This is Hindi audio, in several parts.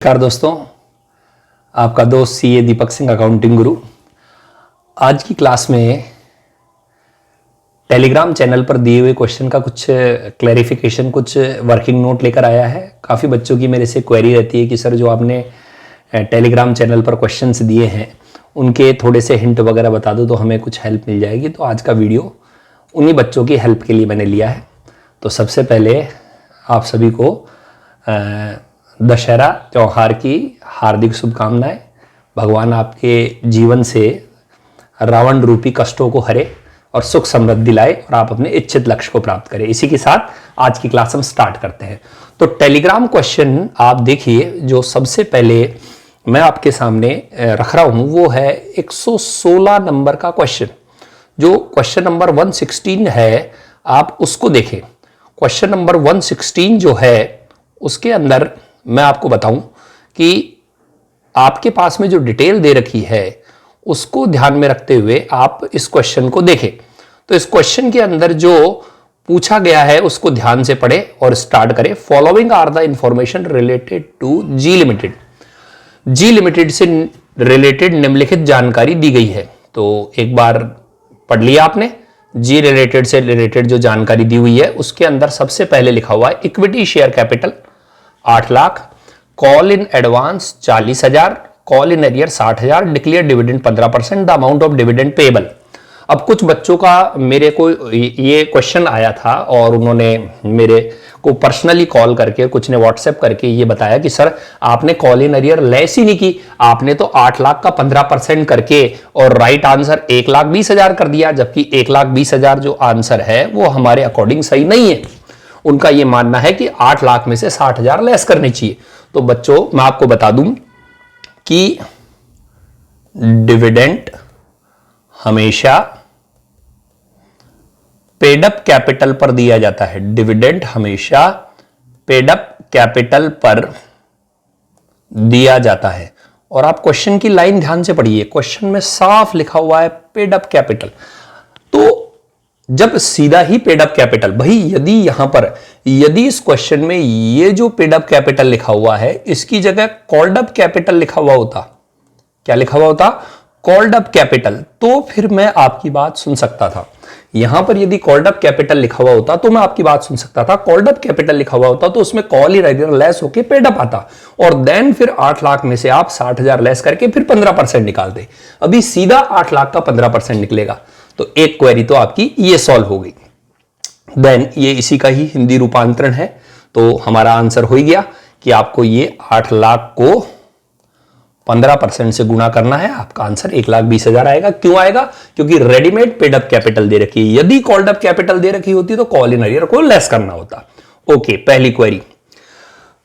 नमस्कार दोस्तों, आपका दोस्त सीए दीपक सिंह, अकाउंटिंग गुरु। आज की क्लास में टेलीग्राम चैनल पर दिए हुए क्वेश्चन का कुछ क्लैरिफिकेशन, कुछ वर्किंग नोट लेकर आया है। काफ़ी बच्चों की मेरे से क्वेरी रहती है कि सर जो आपने टेलीग्राम चैनल पर क्वेश्चंस दिए हैं उनके थोड़े से हिंट वगैरह बता दो तो हमें कुछ हेल्प मिल जाएगी। तो आज का वीडियो उन्हीं बच्चों की हेल्प के लिए मैंने लिया है। तो सबसे पहले आप सभी को दशहरा त्यौहार की हार्दिक शुभकामनाएं। भगवान आपके जीवन से रावण रूपी कष्टों को हरे और सुख समृद्धि लाए और आप अपने इच्छित लक्ष्य को प्राप्त करें। इसी के साथ आज की क्लास हम स्टार्ट करते हैं। तो टेलीग्राम क्वेश्चन आप देखिए, जो सबसे पहले मैं आपके सामने रख रहा हूं वो है 116 नंबर का क्वेश्चन। जो क्वेश्चन नंबर 116 है, आप उसको देखें। क्वेश्चन नंबर 116 जो है उसके अंदर मैं आपको बताऊं कि आपके पास में जो डिटेल दे रखी है उसको ध्यान में रखते हुए आप इस क्वेश्चन को देखें। तो इस क्वेश्चन के अंदर जो पूछा गया है उसको ध्यान से पढ़े और स्टार्ट करें। Following are the information related to G limited. G limited से रिलेटेड निम्नलिखित जानकारी दी गई है। तो एक बार पढ़ लिया आपने। जी रिलेटेड से रिलेटेड जो जानकारी दी हुई है उसके अंदर सबसे पहले लिखा हुआ है equity share capital 8 lakh, call in advance 40,000, call in arrear 60,000, declare dividend 15%, the amount of dividend payable. अब कुछ बच्चों का मेरे को ये क्वेश्चन आया था और उन्होंने मेरे को पर्सनली कॉल करके, कुछ ने व्हाट्सएप करके ये बताया कि सर आपने कॉल इन एरियर लेस ही नहीं की, आपने तो 8 लाख का 15% करके और राइट आंसर 1,20,000 कर दिया, जबकि 1,20,000 जो आंसर है वो हमारे अकॉर्डिंग सही नहीं है। उनका ये मानना है कि 8 लाख में से 60,000 लेस करनी चाहिए। तो बच्चों मैं आपको बता दूं कि डिविडेंड हमेशा पेड अप कैपिटल पर दिया जाता है। डिविडेंड हमेशा पेड अप कैपिटल पर दिया जाता है। और आप क्वेश्चन की लाइन ध्यान से पढ़िए, क्वेश्चन में साफ लिखा हुआ है पेड अप कैपिटल। तो जब सीधा ही पेड अप कैपिटल, भाई यदि इस क्वेश्चन में ये जो पेड अप कैपिटल लिखा हुआ है इसकी जगह कॉल्ड अप कैपिटल लिखा हुआ होता, क्या लिखा हुआ होता? कॉल्ड अप कैपिटल, तो फिर मैं आपकी बात सुन सकता था। यहां पर यदि कॉल्ड अप कैपिटल लिखा हुआ होता तो मैं आपकी बात सुन सकता था। कॉल्ड अप कैपिटल लिखा हुआ होता तो उसमें कॉल ही लेस होके पेड अप आता और देन फिर 8 लाख में से आप 60,000 लेस करके फिर 15% निकालते। अभी सीधा 8 लाख का 15% निकलेगा। तो एक क्वेरी तो आपकी ये सॉल्व हो गई। देन ये इसी का ही हिंदी रूपांतरण है। तो हमारा आंसर हो गया कि आपको ये 8 लाख को 15% से गुणा करना है। आपका आंसर 1,20,000 आएगा। क्यों आएगा? क्योंकि रेडीमेड पेड अप कैपिटल दे रखी है। यदि कॉल्ड अप कैपिटल दे रखी होती तो कॉल इन एरियर को लेस करना होता। ओके, पहली क्वेरी।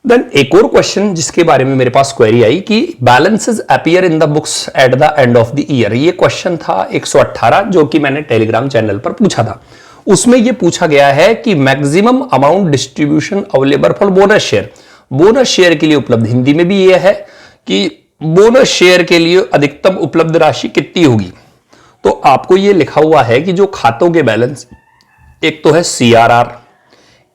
देन एक और क्वेश्चन जिसके बारे में मेरे पास क्वेरी आई कि balances appear in the books at the end of the year. ये क्वेश्चन था 118 जो कि मैंने टेलीग्राम चैनल पर पूछा था। उसमें यह पूछा गया है कि maximum amount distribution available for bonus share. Bonus share के लिए उपलब्ध, हिंदी में भी यह है कि बोनस शेयर के लिए अधिकतम उपलब्ध राशि कितनी होगी। तो आपको यह लिखा हुआ है कि जो खातों के बैलेंस, एक तो है सीआरआर,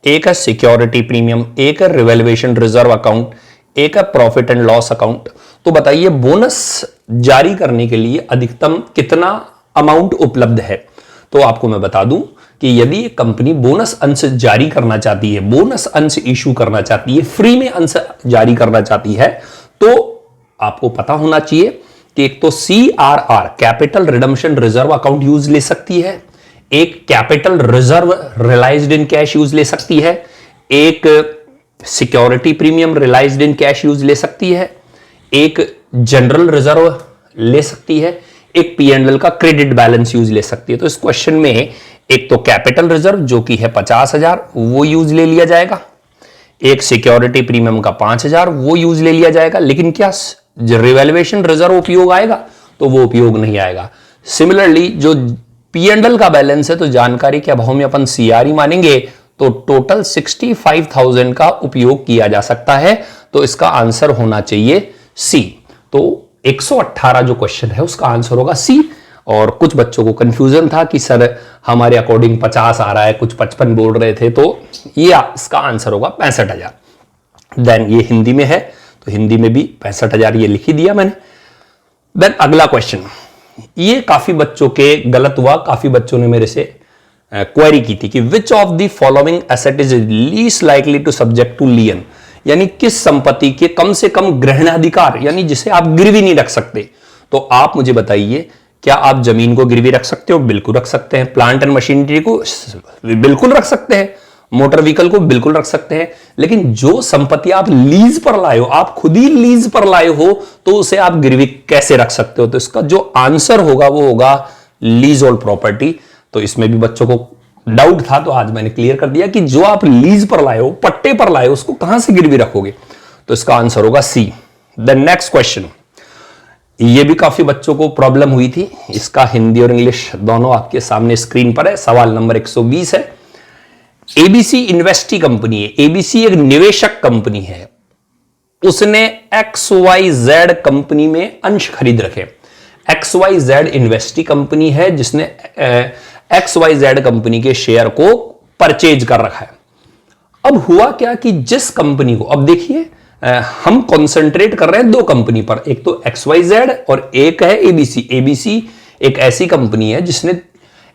एक है सिक्योरिटी प्रीमियम, एक है रिवैल्यूएशन रिजर्व अकाउंट, एक है प्रॉफिट एंड लॉस अकाउंट। तो बताइए बोनस जारी करने के लिए अधिकतम कितना अमाउंट उपलब्ध है। तो आपको मैं बता दूं कि यदि एक कंपनी बोनस अंश जारी करना चाहती है, बोनस अंश इशू करना चाहती है, फ्री में अंश जारी करना चाहती है, तो आपको पता होना चाहिए कि एक तो CRR capital redemption reserve account use ले सकती है, एक capital reserve realised in cash use ले सकती है, एक security premium realised in cash use ले सकती है, एक जनरल रिजर्व ले सकती है, एक P&L का क्रेडिट बैलेंस यूज ले सकती है। तो इस क्वेश्चन में एक तो कैपिटल रिजर्व जो कि है 50,000 वो यूज ले लिया जाएगा, एक सिक्योरिटी प्रीमियम का 5,000 वो यूज ले लिया जाएगा, लेकिन क्या रिवैल्यूएशन रिजर्व उपयोग आएगा? तो वो उपयोग नहीं आएगा। सिमिलरली जो P&L का बैलेंस है तो जानकारी के अभाव में अपन CRE मानेंगे तो टोटल 65,000 का उपयोग किया जा सकता है। तो इसका आंसर होना चाहिए C। तो 118 जो क्वेश्चन है उसका आंसर होगा C। और कुछ बच्चों को कंफ्यूजन था कि सर हमारे अकॉर्डिंग 50 आ रहा है, कुछ 55 बोल रहे थे, तो ये इसका आंसर होगा 65,000। देन ये हिंदी में है तो हिंदी में भी 65,000 ये लिख ही दिया मैंने। देन अगला क्वेश्चन, ये काफी बच्चों के गलत हुआ, काफी बच्चों ने मेरे से क्वेरी की थी कि which of the following asset is least likely to subject to lien, यानी किस संपत्ति के कम से कम ग्रहणाधिकार, यानी जिसे आप गिरवी नहीं रख सकते। तो आप मुझे बताइए, क्या आप जमीन को गिरवी रख सकते हो? बिल्कुल रख सकते हैं। प्लांट एंड मशीनरी को बिल्कुल रख सकते हैं। मोटर व्हीकल को बिल्कुल रख सकते हैं। लेकिन जो संपत्ति आप लीज पर लाए हो, आप खुद ही लीज पर लाए हो, तो उसे आप गिरवी कैसे रख सकते हो? तो इसका जो आंसर होगा वो होगा लीज होल्ड प्रॉपर्टी। तो इसमें भी बच्चों को डाउट था, तो आज मैंने क्लियर कर दिया कि जो आप लीज पर लाए हो, पट्टे पर लाए हो, उसको कहां से गिरवी रखोगे? तो इसका आंसर होगा सी। द नेक्स्ट क्वेश्चन, ये भी काफी बच्चों को प्रॉब्लम हुई थी। इसका हिंदी और इंग्लिश दोनों आपके सामने स्क्रीन पर है। सवाल नंबर 120 है। एबीसी इन्वेस्टी कंपनी है, एबीसी एक निवेशक कंपनी है, उसने XYZ कंपनी में अंश खरीद रखे। XYZ इन्वेस्टी कंपनी है जिसने XYZ कंपनी के शेयर को परचेज कर रखा है। अब हुआ क्या कि जिस कंपनी को, अब देखिए हम कंसंट्रेट कर रहे हैं दो कंपनी पर, एक तो XYZ और एक है एबीसी। एबीसी एक ऐसी कंपनी है जिसने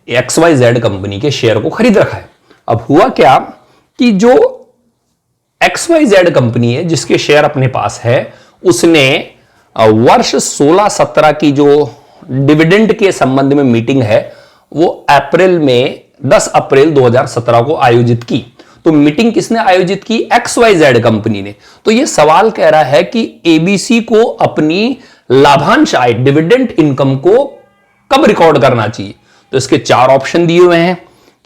XYZ कंपनी के शेयर को खरीद रखा है। अब हुआ क्या कि जो XYZ कंपनी है जिसके शेयर अपने पास है, उसने वर्ष 16-17 की जो डिविडेंड के संबंध में मीटिंग है वो अप्रैल में 10 अप्रैल 2017 को आयोजित की। तो मीटिंग किसने आयोजित की? XYZ कंपनी ने। तो यह सवाल कह रहा है कि एबीसी को अपनी लाभांश आय, डिविडेंड इनकम को कब रिकॉर्ड करना चाहिए? तो इसके 4 ऑप्शन दिए हुए हैं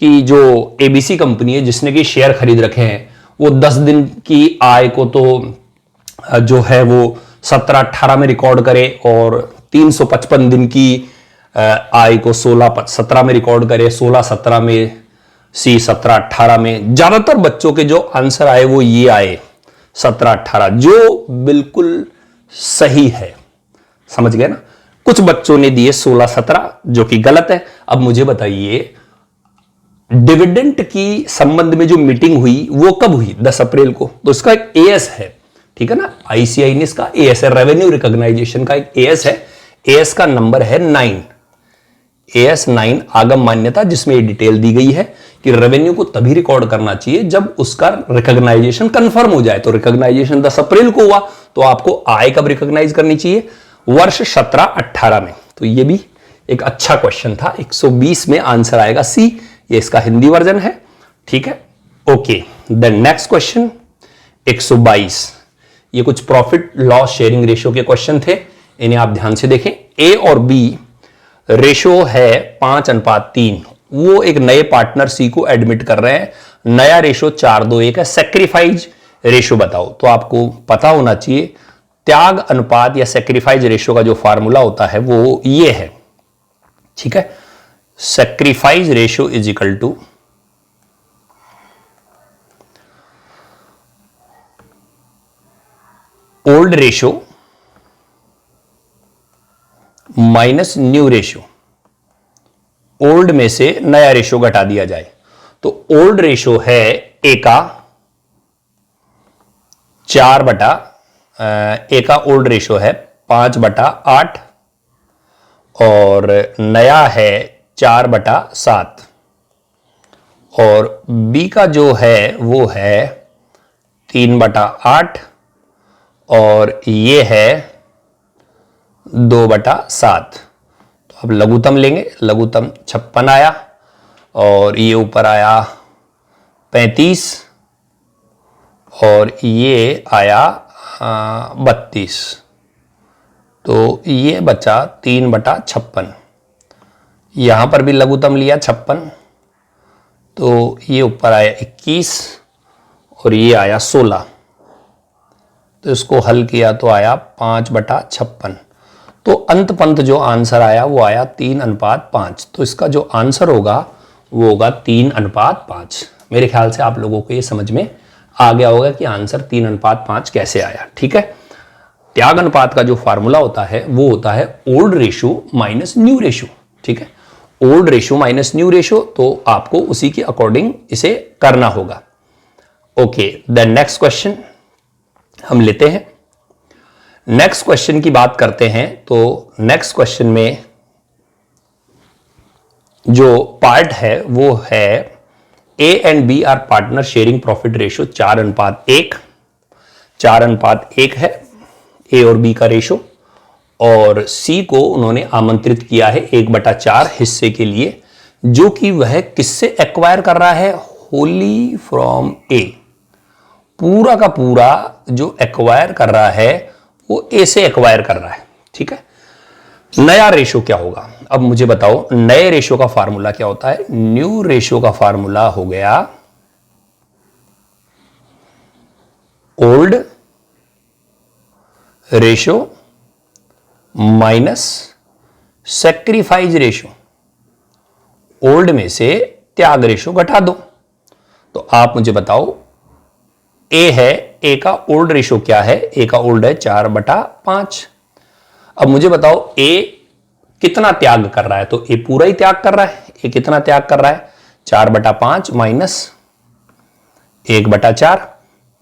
कि जो एबीसी कंपनी है जिसने कि शेयर खरीद रखे हैं, वो 10 दिन की आय को तो जो है वो 17-18 में रिकॉर्ड करे, और 355 दिन की आय को 16-17 में रिकॉर्ड करे, 16-17 में, सी 17-18 में। ज्यादातर बच्चों के जो आंसर आए वो ये आए 17-18, जो बिल्कुल सही है। समझ गए ना? कुछ बच्चों ने दिए 16-17 जो कि गलत है। अब मुझे बताइए, डिविडेंड की संबंध में जो मीटिंग हुई वो कब हुई? 10 अप्रैल को। तो इसका एक एएस है, ठीक है ना? आईसीआई ने इसका एएस है, रेवेन्यू रिकॉग्नाइजेशन का एक एएस है। एएस का नंबर है 9, एएस 9 आगम मान्यता, जिसमें ये डिटेल दी गई है कि रेवेन्यू को तभी रिकॉर्ड करना चाहिए जब उसका रिकॉग्नाइजेशन कंफर्म हो जाए। तो रिकॉग्नाइजेशन 10 अप्रैल को हुआ, तो आपको आय कब रिकॉग्नाइज करनी चाहिए? वर्ष 17-18 में। तो ये भी एक अच्छा क्वेश्चन था। 120 में आंसर आएगा सी। ये इसका हिंदी वर्जन है, ठीक है? Okay, the next question 122। ये कुछ प्रॉफिट लॉस शेयरिंग रेशियो के क्वेश्चन थे, इन्हें आप ध्यान से देखें। ए और बी रेशियो है 5:3। वो एक नए पार्टनर सी को एडमिट कर रहे हैं। नया रेशियो 4:2:1 है। सैक्रिफाइस रेशियो बताओ। तो आपको पता होना चाहिए त्याग अनुपात या सैक्रिफाइस रेशियो का जो फार्मूला होता है वो ये है, ठीक है? Sacrifice ratio is equal to old ratio minus new ratio. Old में से नया रेशियो घटा दिया जाए तो ओल्ड रेशियो है ए का 4/, ए का ओल्ड रेशियो है 5/8 और नया है 4/7, और बी का जो है वो है 3/8 और ये है 2/7। तो अब लघुत्तम लेंगे, लघुत्तम 56 आया और ये ऊपर आया 35 और ये आया 32। तो ये बचा 3/56। यहां पर भी लघुत्तम लिया 56, तो ये ऊपर आया 21 और ये आया 16। तो इसको हल किया तो आया 5/56। तो अंत पंत जो आंसर आया वो आया 3:5। तो इसका जो आंसर होगा वो होगा 3:5। मेरे ख्याल से आप लोगों को ये समझ में आ गया होगा कि आंसर 3:5 कैसे आया, ठीक है? त्याग अनुपात का जो फार्मूला होता है वो होता है old ratio minus new ratio, ठीक है? Old ratio minus new ratio, तो आपको उसी के अकॉर्डिंग इसे करना होगा। ओके, द नेक्स्ट क्वेश्चन हम लेते हैं। नेक्स्ट क्वेश्चन की बात करते हैं। तो नेक्स्ट क्वेश्चन में जो पार्ट है वो है A and B are partner sharing profit ratio 4:1। 4:1 है ए और बी का रेशो, और सी को उन्होंने आमंत्रित किया है 1/4 हिस्से के लिए, जो कि वह किससे एक्वायर कर रहा है? होली फ्रॉम ए। पूरा का पूरा जो एक्वायर कर रहा है वो ए से एक्वायर कर रहा है। ठीक है, नया रेशो क्या होगा? अब मुझे बताओ नए रेशो का फार्मूला क्या होता है? न्यू रेशो का फार्मूला हो गया old ratio minus sacrifice ratio. Old में से त्याग रेशो घटा दो। तो आप मुझे बताओ ए है, ए का ओल्ड रेशो क्या है? ए का ओल्ड है 4/5। अब मुझे बताओ ए कितना त्याग कर रहा है? तो ए पूरा ही त्याग कर रहा है। ए कितना त्याग कर रहा है? 4/5 माइनस 1/4।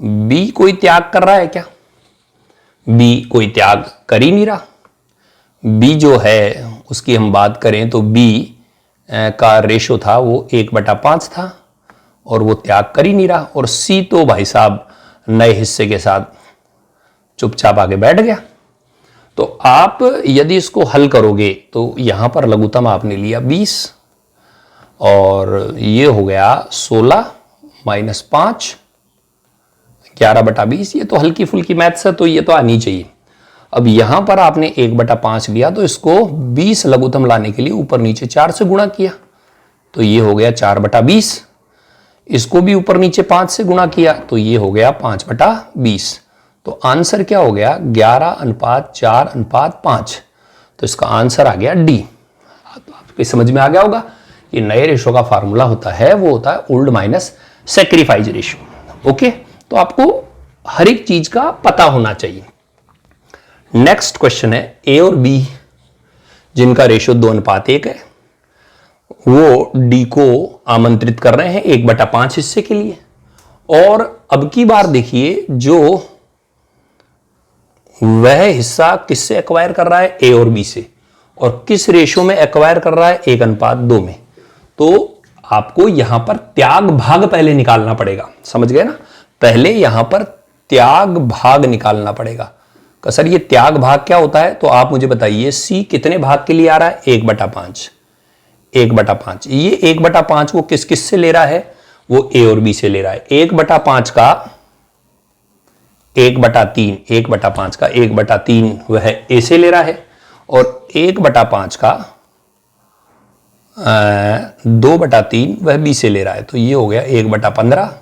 बी कोई त्याग कर रहा है क्या? बी कोई त्याग कर ही नहीं रहा। बी जो है उसकी हम बात करें तो बी का रेशो था वो 1/5 था, और वो त्याग कर ही नहीं रहा। और सी तो भाई साहब नए हिस्से के साथ चुपचाप आगे बैठ गया। तो आप यदि इसको हल करोगे तो यहां पर लघुत्तम आपने लिया 20, और ये हो गया 16 माइनस 5, 11/20। ये तो हल्की फुल्की मैथ्स है, तो ये तो आनी चाहिए। अब यहां पर आपने 1/5 लिया, तो इसको 20 लघुत्तम लाने के लिए ऊपर नीचे 4 से गुणा किया, तो ये हो गया 4/20। इसको भी ऊपर नीचे 5 से गुणा किया, तो ये हो गया 5/20। तो आंसर क्या हो गया? 11:4:5। तो इसका आंसर आ गया डी। तो आपको समझ में आ गया होगा कि नए रेशो का फार्मूला होता है वो होता है old minus sacrifice ratio. Okay, तो आपको हर एक चीज का पता होना चाहिए। नेक्स्ट क्वेश्चन है ए और बी जिनका रेशियो 2:1 है, वो डी को आमंत्रित कर रहे हैं 1/5 हिस्से के लिए। और अब की बार देखिए जो वह हिस्सा किससे एक्वायर कर रहा है? ए और बी से। और किस रेशियो में एक्वायर कर रहा है? 1:2 में। तो आपको यहां पर त्याग भाग पहले निकालना पड़ेगा। समझ गए ना? पहले यहां पर त्याग भाग निकालना पड़ेगा। सर ये त्याग भाग क्या होता है? तो आप मुझे बताइए सी कितने भाग के लिए आ रहा है? 1/5। 1/5। ये 1/5 को किस किस से ले रहा है? वो ए और बी से ले रहा है। 1/5 का 1/3, 1/5 का 1/3 वह ए से ले रहा है, और 1/5 का 2/3 वह बी से ले रहा है। तो ये हो गया 1/15,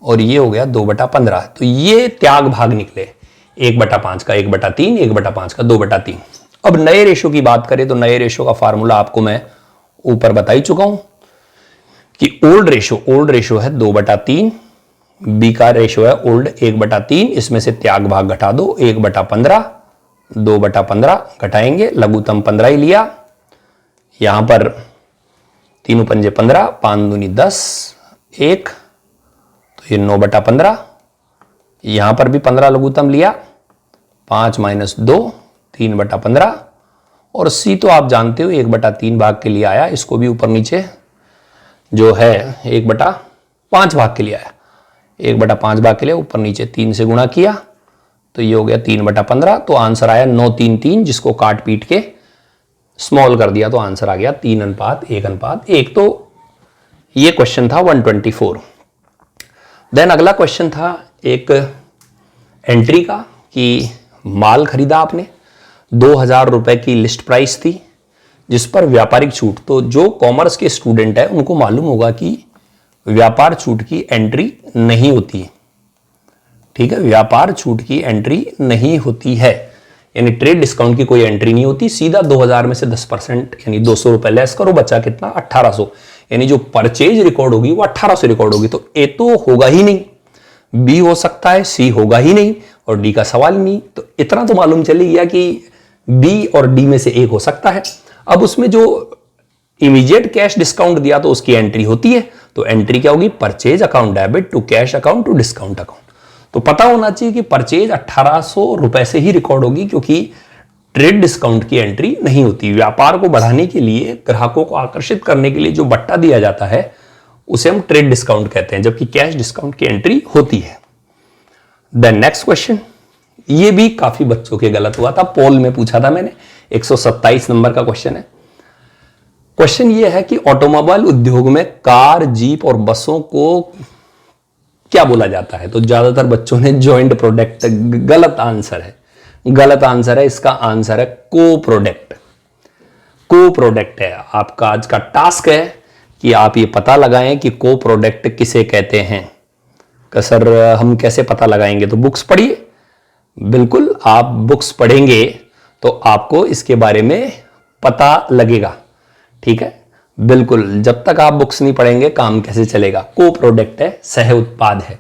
और ये हो गया 2/15। तो ये त्याग भाग निकले 1/5 का 1/3, 1/5 का 2/3। अब नए रेशो की बात करें तो नए रेशो का फार्मूला आपको मैं ऊपर बता ही चुका हूं कि ओल्ड रेशो है 2/3, बी का रेशो है ओल्ड 1/3। इसमें से त्याग भाग घटा दो 1/15, 2/15 घटाएंगे, लघुत्तम 15 ही लिया। यहां पर 3 पंजे 15, 5 दूनी 10, 1, तो ये 9/15। यहां पर भी 15 लघुत्तम लिया, 5 माइनस 2, 3/15। और सी तो आप जानते हो 1/3 भाग के लिए आया, इसको भी ऊपर नीचे जो है 1/5 भाग के लिए आया। 1/5 भाग के लिए ऊपर नीचे 3 से गुणा किया, तो ये हो गया 3/15। तो आंसर आया 933, जिसको काट पीट के स्मॉल कर दिया तो आंसर आ गया 3:1:1। तो ये क्वेश्चन था 124। देन अगला क्वेश्चन था एक एंट्री का कि माल खरीदा आपने, 2000 रुपए की लिस्ट प्राइस थी जिस पर व्यापारिक छूट। तो जो कॉमर्स के स्टूडेंट है उनको मालूम होगा कि व्यापार छूट की एंट्री नहीं होती है। ठीक है, व्यापार छूट की एंट्री नहीं होती है, यानी ट्रेड डिस्काउंट की कोई एंट्री नहीं होती। सीधा 2000 में से 10% यानी 200 रुपए लेस करो, बचा कितना? 1800। यानी जो परचेज रिकॉर्ड होगी वो 1800 रिकॉर्ड होगी। तो ए तो होगा ही नहीं, बी हो सकता है, सी होगा ही नहीं, और डी का सवाल नहीं। तो इतना तो मालूम चल गया कि बी और डी में से एक हो सकता है। अब उसमें जो इमीडिएट कैश डिस्काउंट दिया तो उसकी एंट्री होती है, तो एंट्री क्या होगी? Purchase account debit to cash account to discount account. तो पता होना चाहिए कि परचेज 1800 रुपए से ही रिकॉर्ड होगी, क्योंकि ट्रेड डिस्काउंट की एंट्री नहीं होती। व्यापार को बढ़ाने के लिए, ग्राहकों को आकर्षित करने के लिए जो बट्टा दिया जाता है उसे हम ट्रेड डिस्काउंट कहते हैं, जबकि कैश डिस्काउंट की एंट्री होती है। देन नेक्स्ट क्वेश्चन, ये भी काफी बच्चों के गलत हुआ था, पोल में पूछा था मैंने, 127 नंबर का क्वेश्चन है। क्वेश्चन ये है कि ऑटोमोबाइल उद्योग में कार, जीप और बसों को क्या बोला जाता है? तो ज्यादातर बच्चों ने जॉइंट प्रोडक्ट, गलत आंसर है, गलत आंसर है। इसका आंसर है को प्रोडक्ट। को प्रोडक्ट है। आपका आज का टास्क है कि आप ये पता लगाएं कि को प्रोडक्ट किसे कहते हैं। कि सर हम कैसे पता लगाएंगे? तो बुक्स पढ़िए, बिल्कुल आप बुक्स पढ़ेंगे तो आपको इसके बारे में पता लगेगा, ठीक है। बिल्कुल, जब तक आप बुक्स नहीं पढ़ेंगे काम कैसे चलेगा। को प्रोडक्ट है, सह उत्पाद है,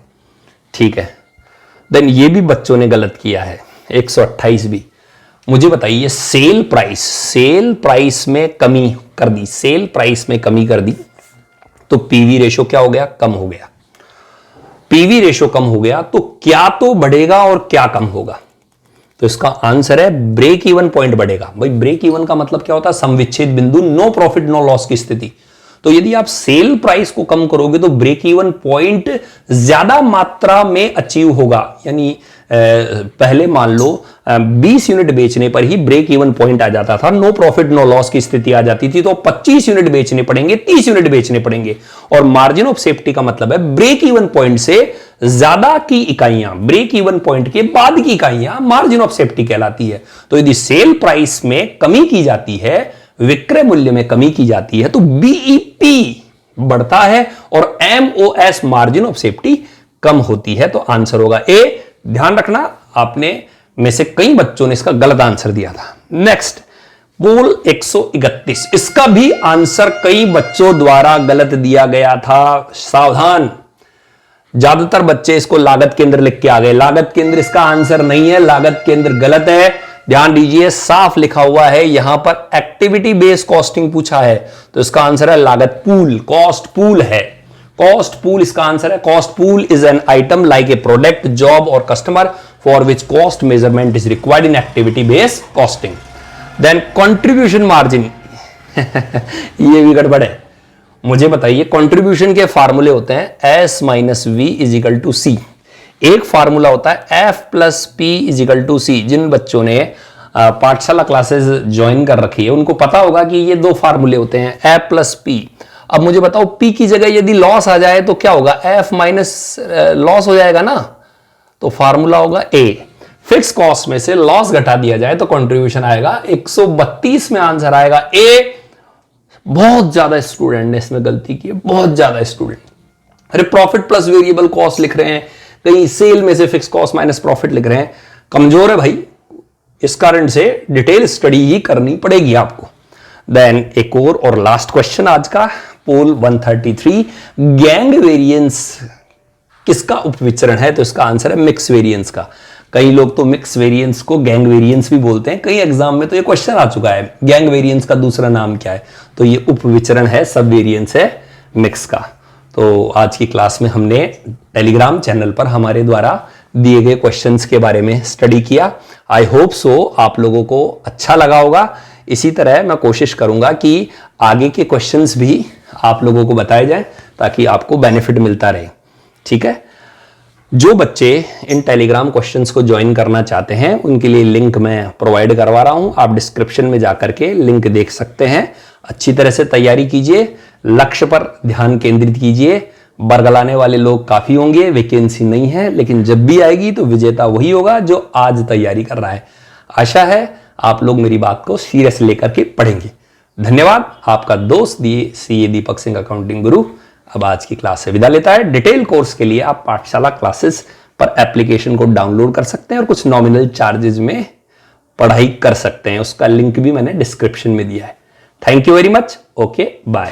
ठीक है। देन ये भी बच्चों ने गलत किया है, 128 भी। मुझे बताइए, सेल प्राइस में कमी कर दी, सेल प्राइस में कमी कर दी तो पीवी रेशो क्या हो गया? कम हो गया। पीवी रेशो कम हो गया तो क्या तो बढ़ेगा और क्या कम होगा? तो इसका आंसर है ब्रेक इवन पॉइंट बढ़ेगा। भाई ब्रेक इवन का मतलब क्या होता है? समविच्छेद बिंदु, नो प्रॉफिट नो लॉस की स्थिति। तो यदि आप सेल प्राइस को कम करोगे तो ब्रेक इवन पॉइंट ज्यादा मात्रा में अचीव होगा। यानी पहले मान लो 20 यूनिट बेचने पर ही ब्रेक इवन पॉइंट आ जाता था, नो प्रॉफिट नो लॉस की स्थिति आ जाती थी। तो 25 यूनिट बेचने पड़ेंगे, 30 यूनिट बेचने पड़ेंगे। और मार्जिन ऑफ सेफ्टी का मतलब है ब्रेक इवन पॉइंट से ज्यादा की इकाइयां, ब्रेक इवन पॉइंट के बाद की इकाइयां मार्जिन ऑफ सेफ्टी कहलाती है। तो यदि सेल प्राइस में कमी की जाती है, विक्रय मूल्य में कमी की जाती है, तो बीईपी बढ़ता है और एमओएस मार्जिन ऑफ सेफ्टी कम होती है। तो आंसर होगा ए। ध्यान रखना, आपने में से कई बच्चों ने इसका गलत आंसर दिया था। नेक्स्ट, पोल 131, इसका भी आंसर कई बच्चों द्वारा गलत दिया गया था। सावधान, ज्यादातर बच्चे इसको लागत केंद्र लिख के आ गए। लागत केंद्र इसका आंसर नहीं है, लागत केंद्र गलत है। ध्यान दीजिए, साफ लिखा हुआ है यहां पर एक्टिविटी बेस्ड कॉस्टिंग पूछा है, तो इसका आंसर है लागत पूल, कॉस्ट पूल है। कॉस्ट पूल इसका आंसर है। Cost pool is an item like a product, job और customer for which cost measurement is required in activity based costing. Then contribution margin ये भी गड़बड़ है। मुझे बताइए, कंट्रीब्यूशन के फार्मूले होते हैं S minus V is equal to C. एक फार्मूला होता है F plus P is equal to C. जिन बच्चों ने पाठशाला क्लासेस ज्वाइन कर रखी है उनको पता होगा कि ये दो फार्मूले होते हैं, F प्लस पी। अब मुझे बताओ, P की जगह यदि लॉस आ जाए तो क्या होगा? F माइनस लॉस हो जाएगा ना, तो फार्मूला होगा A। फिक्स कॉस्ट में से लॉस घटा दिया जाए तो कंट्रीब्यूशन आएगा। 132 में आंसर आएगा A। बहुत ज्यादा स्टूडेंट ने इसमें गलती की है, बहुत ज्यादा स्टूडेंट। अरे प्रॉफिट प्लस वेरिएबल कॉस्ट लिख रहे हैं, कहीं सेल में से फिक्स कॉस्ट माइनस प्रॉफिट लिख रहे हैं। कमजोर है भाई, इस कारण से डिटेल स्टडी ही करनी पड़ेगी आपको। देन एक और लास्ट क्वेश्चन आज का, पोल 133, गैंग वेरिएंस किसका उपविचरण है? तो इसका आंसर है मिक्स वेरिएंस का। कई लोग तो मिक्स वेरिएंस को गैंग वेरिएंस भी बोलते हैं। कई एग्जाम में तो ये क्वेश्चन आ चुका है, गैंग वेरिएंस का दूसरा नाम क्या है? तो ये उपविचरण है, सब वेरिएंस है मिक्स का। तो आज की क्लास में हमने टेलीग्राम चैनल पर हमारे द्वारा दिए गए क्वेश्चंस के बारे में स्टडी किया। आई होप सो आप लोगों को अच्छा लगा होगा। इसी तरह मैं कोशिश करूंगा कि आगे के क्वेश्चंस भी आप लोगों को बताए जाएं ताकि आपको बेनिफिट मिलता रहे, ठीक है। जो बच्चे इन टेलीग्राम क्वेश्चंस को ज्वाइन करना चाहते हैं उनके लिए लिंक मैं प्रोवाइड करवा रहा हूं, आप डिस्क्रिप्शन में जाकर के लिंक देख सकते हैं। अच्छी तरह से तैयारी कीजिए, लक्ष्य पर ध्यान केंद्रित कीजिए। बरगलाने वाले लोग काफी होंगे, वैकेंसी नहीं है, लेकिन जब भी आएगी तो विजेता वही होगा जो आज तैयारी कर रहा है। आशा है आप लोग मेरी बात को सीरियस लेकर के पढ़ेंगे। धन्यवाद। आपका दोस्त सीए दीपक सिंह अकाउंटिंग गुरु अब आज की क्लास से विदा लेता है। डिटेल कोर्स के लिए आप पाठशाला क्लासेस पर एप्लीकेशन को डाउनलोड कर सकते हैं और कुछ नॉमिनल चार्जेस में पढ़ाई कर सकते हैं। उसका लिंक भी मैंने डिस्क्रिप्शन में दिया है। Thank you very much. Okay, bye.